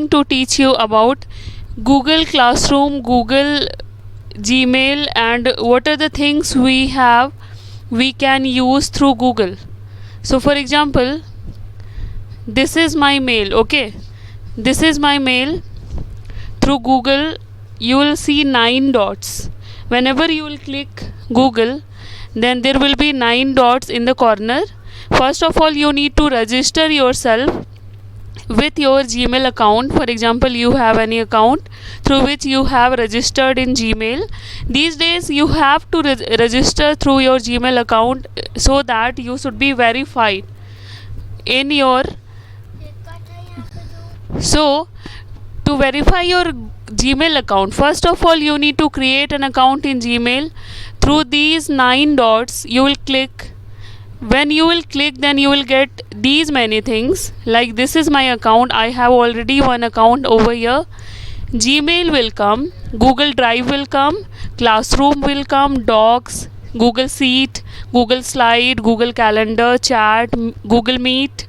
going to teach you about Google Classroom, Google Gmail, and what are the things we can use through Google. So for example, this is my mail. Okay, this is my mail. Through Google you will see 9 dots. Whenever you will click Google, then there will be 9 dots in the corner. First of all, you need to register yourself with your Gmail account. For example, you have any account through which you have registered in Gmail. These days you have to register through your Gmail account, so that you should be verified in your. So to verify your Gmail account, first of all you need to create an account in Gmail. Through these 9 dots you will click. When you will click, then you will get these many things, like this is my account. I have already one account over here. Gmail will come, Google Drive will come, Classroom will come, Docs, Google Sheet, Google Slide, Google Calendar, Chat, Google Meet,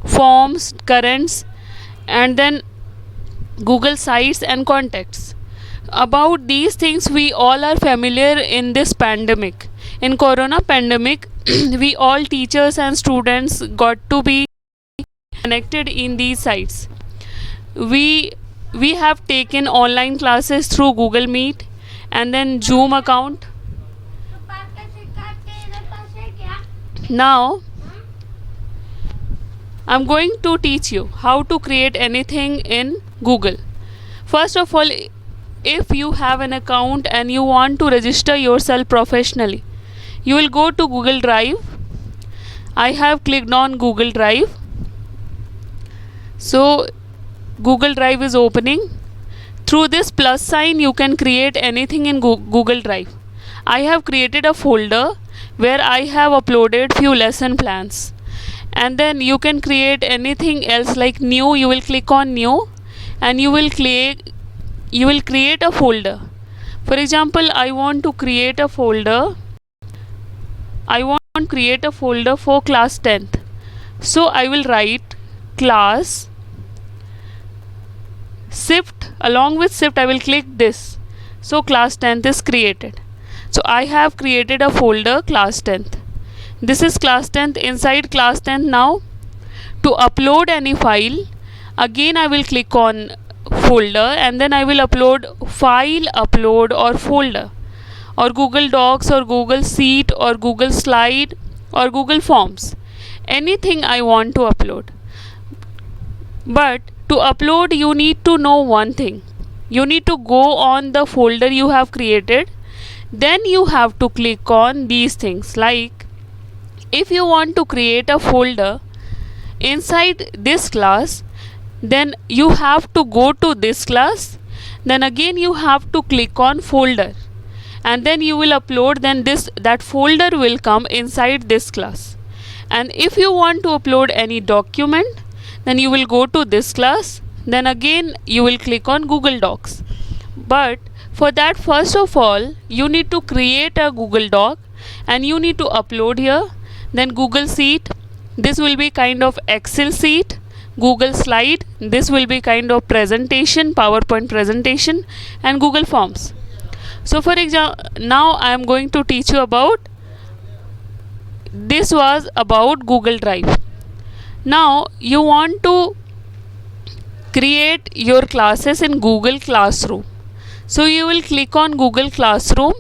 Forms, Currents, and then Google Sites and Contacts. About these things we all are familiar in this pandemic. In corona pandemic, we all teachers and students got to be connected in these sites. We have taken online classes through Google Meet and then Zoom account. Now I'm going to teach you how to create anything in Google. First of all, if you have an account and you want to register yourself professionally, you will go to Google Drive. I have clicked on Google Drive. So Google Drive is opening. Through this plus sign you can create anything in Google Drive. I have created a folder where I have uploaded few lesson plans, and then you can create anything else, like new. You will click on new and you will create a folder. For example, I want to create a folder for class 10th. So I will write class shift. Along with shift I will click this. So class 10th is created. So I have created a folder class 10th. This is class 10th. Inside class 10th, now to upload any file, again I will click on folder and then I will upload file, upload, or folder, or Google Docs, or Google Sheet, or Google Slide, or Google Forms. Anything I want to upload. But to upload you need to know one thing. You need to go on the folder you have created. Then you have to click on these things, like if you want to create a folder inside this class, then you have to go to this class. Then again you have to click on folder, and then you will upload. Then that folder will come inside this class. And if you want to upload any document, then you will go to this class. Then again you will click on Google Docs. But for that, first of all you need to create a Google Doc and you need to upload here. Then Google Sheet, this will be kind of Excel sheet. Google Slide, this will be kind of presentation, PowerPoint presentation, and Google Forms. So for example, now I am going to teach you about, this was about Google Drive. Now you want to create your classes in Google Classroom. So you will click on Google Classroom.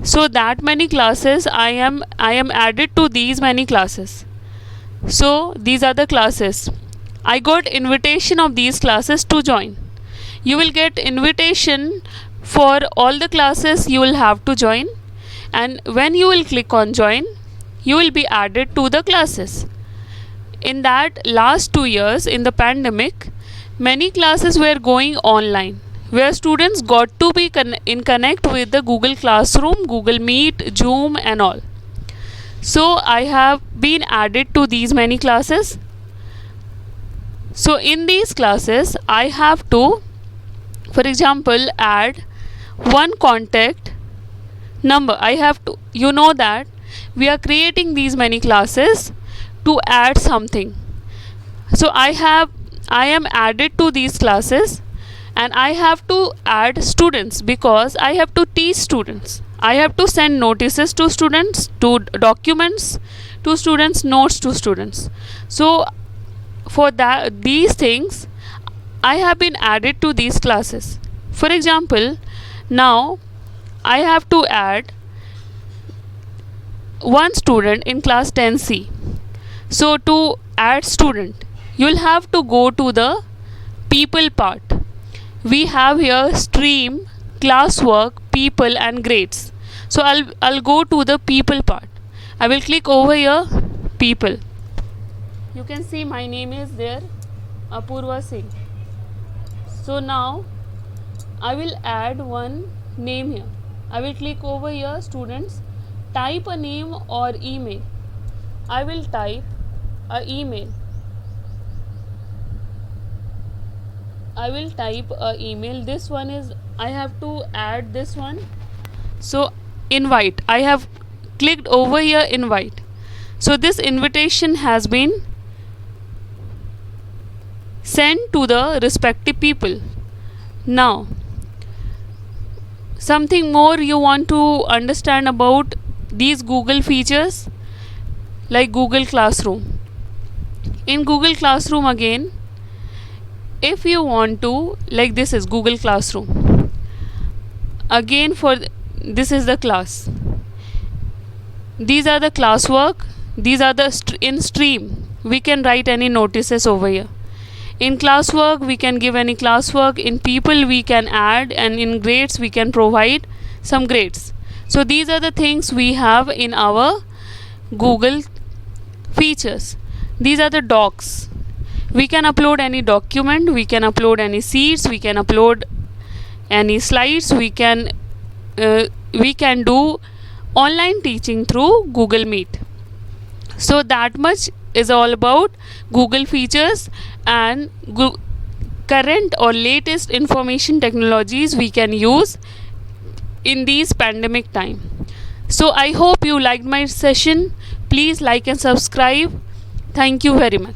So that many classes I am added to these many classes. So these are the classes. I got invitation of these classes to join. You will get invitation for all the classes you will have to join, and when you will click on join, you will be added to the classes. In that last 2 years in the pandemic, many classes were going online, where students got to be in connect with the Google Classroom, Google Meet, Zoom and all. So I have been added to these many classes. So in these classes I have to, for example, add one contact number. I have to, you know that we are creating these many classes to add something. So I I am added to these classes, and I have to add students because I have to teach students. I have to send notices to students, to documents to students, notes to students. So for that, these things, I have been added to these classes. For example, now I have to add one student in class 10C. So to add student, you will have to go to the people part. We have here stream, classwork, people and grades. So I'll go to the people part. I will click over here, people. You can see my name is there, Apurwa Singh. So now I will add one name here. I will click over here, students, type a name or email. I will type a email. I will type a email. This one is, I have to add this one. So invite, I have clicked over here, invite. So this invitation has been sent to the respective people. Now something more you want to understand about these Google features, like Google Classroom. In Google Classroom again, if you want to, like this is Google Classroom. Again for this is the class. These are the classwork. These are the in stream. We can write any notices over here. In classwork we can give any classwork. In people we can add, and in grades we can provide some grades. So these are the things we have in our Google features. These are the docs. We can upload any document, we can upload any sheets, we can upload any slides, we can do online teaching through Google Meet. So that much is all about Google features and current or latest information technologies we can use in these pandemic time. So I hope you liked my session. Please like and subscribe. Thank you very much.